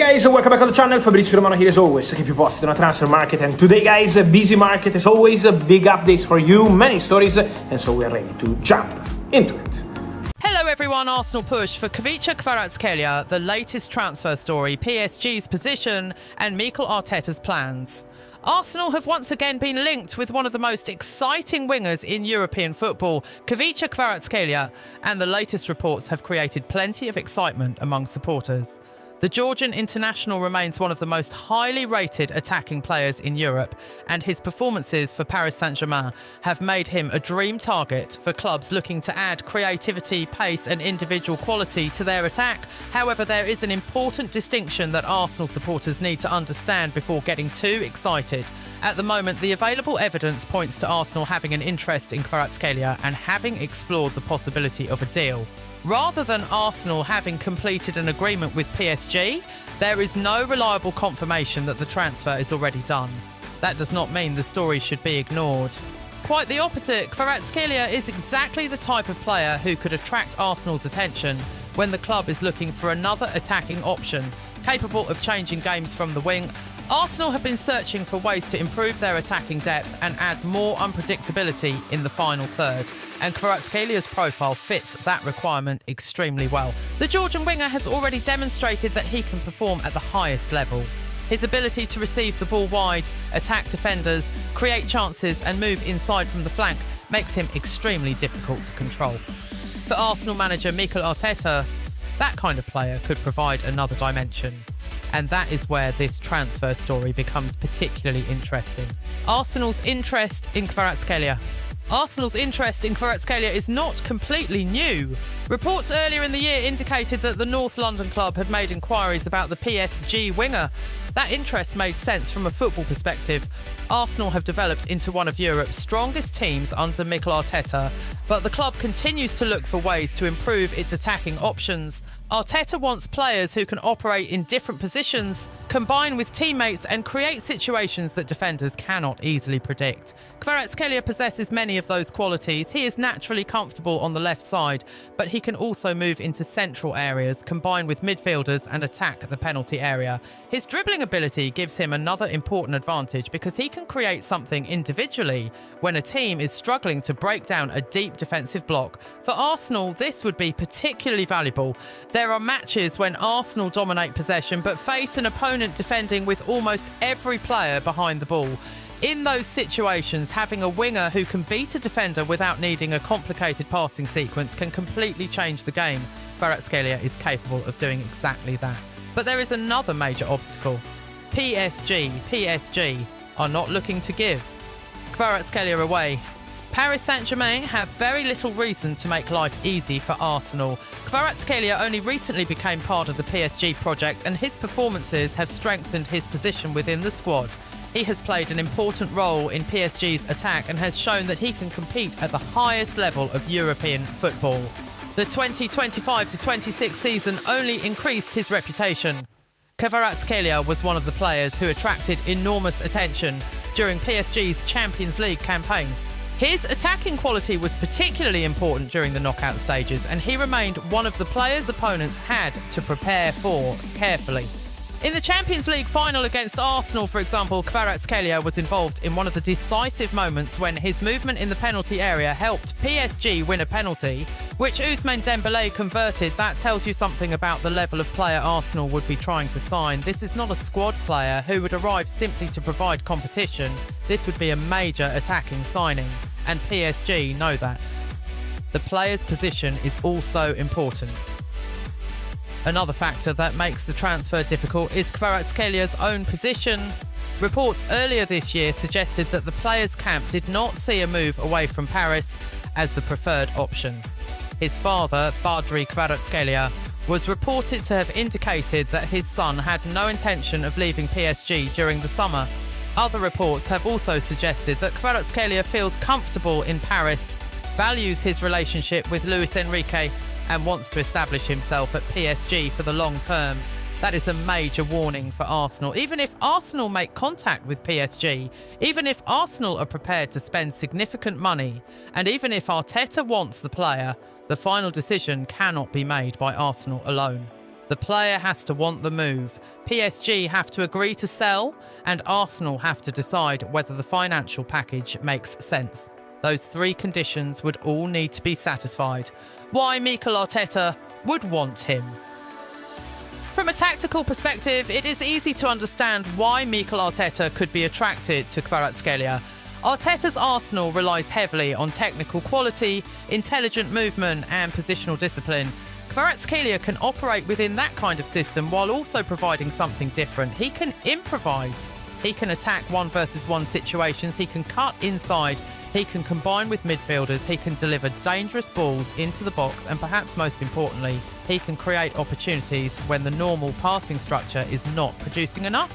Hey guys, welcome back on the channel. Fabrizio Romano here as always to keep you posted on the transfer market. And today guys, a busy market as always, big updates for you, many stories, and so we are ready to jump into it. Hello everyone, Arsenal push for Khvicha Kvaratskhelia, the latest transfer story, PSG's position and Mikel Arteta'S plans. Arsenal have once again been linked with one of the most exciting wingers in European football, Khvicha Kvaratskhelia, and the latest reports have created plenty of excitement among supporters. The Georgian international remains one of the most highly rated attacking players in Europe, and his performances for Paris Saint-Germain have made him a dream target for clubs looking to add creativity, pace and individual quality to their attack. However, there is an important distinction that Arsenal supporters need to understand before getting too excited. At the moment, the available evidence points to Arsenal having an interest in Kvaratskhelia and having explored the possibility of a deal. Rather than Arsenal having completed an agreement with PSG, there is no reliable confirmation that the transfer is already done. That does not mean the story should be ignored. Quite the opposite, Kvaratskhelia is exactly the type of player who could attract Arsenal's attention when the club is looking for another attacking option, capable of changing games from the wing. Arsenal have been searching for ways to improve their attacking depth and add more unpredictability in the final third, and Kvaratskelia's profile fits that requirement extremely well. The Georgian winger has already demonstrated that he can perform at the highest level. His ability to receive the ball wide, attack defenders, create chances and move inside from the flank makes him extremely difficult to control. For Arsenal manager Mikel Arteta, that kind of player could provide another dimension. And that is where this transfer story becomes particularly interesting. Arsenal's interest in Kvaratskhelia. Arsenal's interest in Kvaratskhelia is not completely new. Reports earlier in the year indicated that the North London club had made inquiries about the PSG winger. That interest made sense from a football perspective. Arsenal have developed into one of Europe's strongest teams under Mikel Arteta, but the club continues to look for ways to improve its attacking options. Arteta wants players who can operate in different positions, combine with teammates and create situations that defenders cannot easily predict. Kvaratskhelia possesses many of those qualities. He is naturally comfortable on the left side, but he can also move into central areas, combine with midfielders and attack the penalty area. His dribbling ability gives him another important advantage because he can create something individually when a team is struggling to break down a deep defensive block. For Arsenal, this would be particularly valuable. There are matches when Arsenal dominate possession but face an opponent defending with almost every player behind the ball. In those situations, having a winger who can beat a defender without needing a complicated passing sequence can completely change the game. Kvaratskhelia is capable of doing exactly that. But there is another major obstacle. PSG are not looking to give Kvaratskhelia away. Paris Saint-Germain have very little reason to make life easy for Arsenal. Kvaratskhelia only recently became part of the PSG project and his performances have strengthened his position within the squad. He has played an important role in PSG's attack and has shown that he can compete at the highest level of European football. The 2025-26 season only increased his reputation. Kvaratskhelia was one of the players who attracted enormous attention during PSG's Champions League campaign. His attacking quality was particularly important during the knockout stages, and he remained one of the players opponents had to prepare for carefully. In the Champions League final against Arsenal, for example, Kvaratskhelia was involved in one of the decisive moments when his movement in the penalty area helped PSG win a penalty, which Ousmane Dembélé converted. That tells you something about the level of player Arsenal would be trying to sign. This is not a squad player who would arrive simply to provide competition. This would be a major attacking signing, and PSG know that. The player's position is also important. Another factor that makes the transfer difficult is Kvaratskelia's own position. Reports earlier this year suggested that the players' camp did not see a move away from Paris as the preferred option. His father, Badri Kvaratskhelia, was reported to have indicated that his son had no intention of leaving PSG during the summer. Other reports have also suggested that Kvaratskhelia feels comfortable in Paris, values his relationship with Luis Enrique, and wants to establish himself at PSG for the long term. That is a major warning for Arsenal. Even if Arsenal make contact with PSG, even if Arsenal are prepared to spend significant money, and even if Arteta wants the player, the final decision cannot be made by Arsenal alone. The player has to want the move. PSG have to agree to sell, and Arsenal have to decide whether the financial package makes sense. Those three conditions would all need to be satisfied. Why Mikel Arteta would want him. From a tactical perspective, it is easy to understand why Mikel Arteta could be attracted to Kvaratskhelia. Arteta's Arsenal relies heavily on technical quality, intelligent movement and positional discipline. Kvaratskhelia can operate within that kind of system while also providing something different. He can improvise. He can attack 1-versus-1 situations. He can cut inside. He can combine with midfielders. He can deliver dangerous balls into the box. And perhaps most importantly, he can create opportunities when the normal passing structure is not producing enough.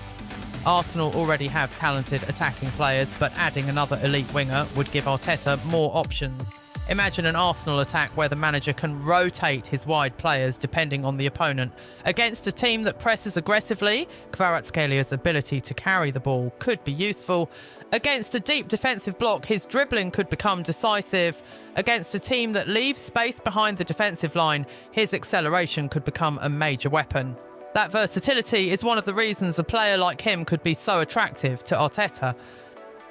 Arsenal already have talented attacking players, but adding another elite winger would give Arteta more options. Imagine an Arsenal attack where the manager can rotate his wide players depending on the opponent. Against a team that presses aggressively, Kvaratskelia's ability to carry the ball could be useful. Against a deep defensive block, his dribbling could become decisive. Against a team that leaves space behind the defensive line, his acceleration could become a major weapon. That versatility is one of the reasons a player like him could be so attractive to Arteta.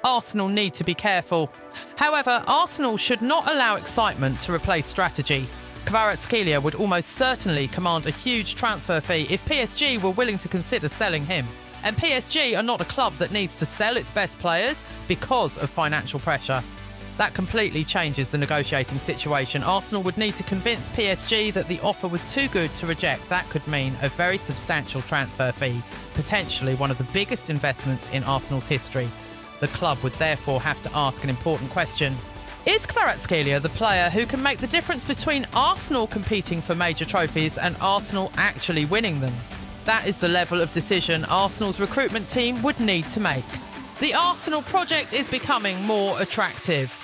Arsenal need to be careful. However, Arsenal should not allow excitement to replace strategy. Kvaratskhelia would almost certainly command a huge transfer fee if PSG were willing to consider selling him. And PSG are not a club that needs to sell its best players because of financial pressure. That completely changes the negotiating situation. Arsenal would need to convince PSG that the offer was too good to reject. That could mean a very substantial transfer fee, potentially one of the biggest investments in Arsenal's history. The club would therefore have to ask an important question. Is Kvaratskhelia the player who can make the difference between Arsenal competing for major trophies and Arsenal actually winning them? That is the level of decision Arsenal's recruitment team would need to make. The Arsenal project is becoming more attractive.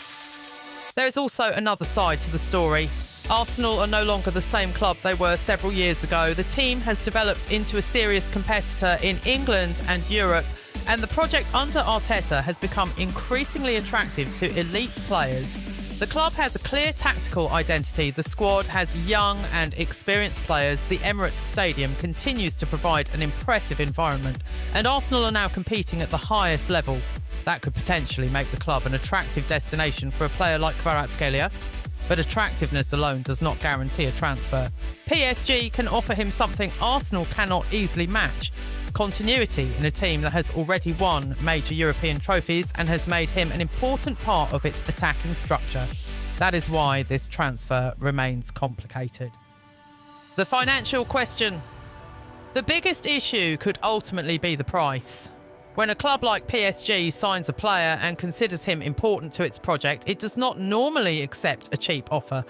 There is also another side to the story. Arsenal are no longer the same club they were several years ago. The team has developed into a serious competitor in England and Europe, and the project under Arteta has become increasingly attractive to elite players. The club has a clear tactical identity. The squad has young and experienced players. The Emirates Stadium continues to provide an impressive environment, and Arsenal are now competing at the highest level. That could potentially make the club an attractive destination for a player like Kvaratskhelia, but attractiveness alone does not guarantee a transfer. PSG can offer him something Arsenal cannot easily match: continuity in a team that has already won major European trophies and has made him an important part of its attacking structure. That is why this transfer remains complicated. The financial question. The biggest issue could ultimately be the price. When a club like PSG signs a player and considers him important to its project, it does not normally accept a cheap offer.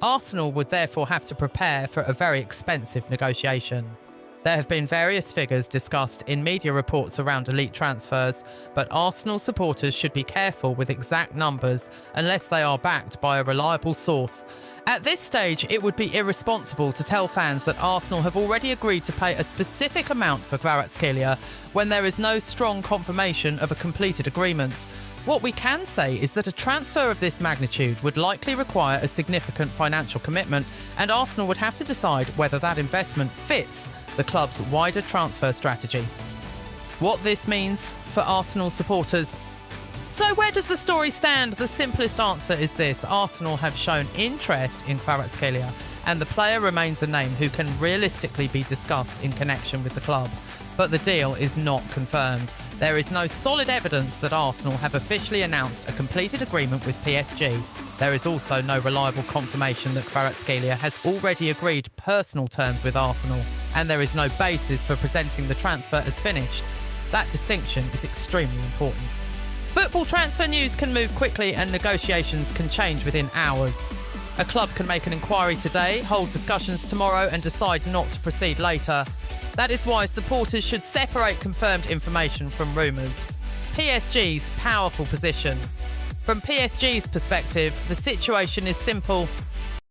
Arsenal would therefore have to prepare for a very expensive negotiation. There have been various figures discussed in media reports around elite transfers, but Arsenal supporters should be careful with exact numbers unless they are backed by a reliable source. At this stage, it would be irresponsible to tell fans that Arsenal have already agreed to pay a specific amount for Kvaratskhelia when there is no strong confirmation of a completed agreement. What we can say is that a transfer of this magnitude would likely require a significant financial commitment, and Arsenal would have to decide whether that investment fits the club's wider transfer strategy. What this means for Arsenal supporters. So where does the story stand? The simplest answer is this: Arsenal have shown interest in Kvaratskhelia, and the player remains a name who can realistically be discussed in connection with the club. But the deal is not confirmed. There is no solid evidence that Arsenal have officially announced a completed agreement with PSG. There is also no reliable confirmation that Kvaratskhelia has already agreed personal terms with Arsenal, and there is no basis for presenting the transfer as finished. That distinction is extremely important. Football transfer news can move quickly and negotiations can change within hours. A club can make an inquiry today, hold discussions tomorrow and decide not to proceed later. That is why supporters should separate confirmed information from rumours. PSG's powerful position. From PSG's perspective, the situation is simple.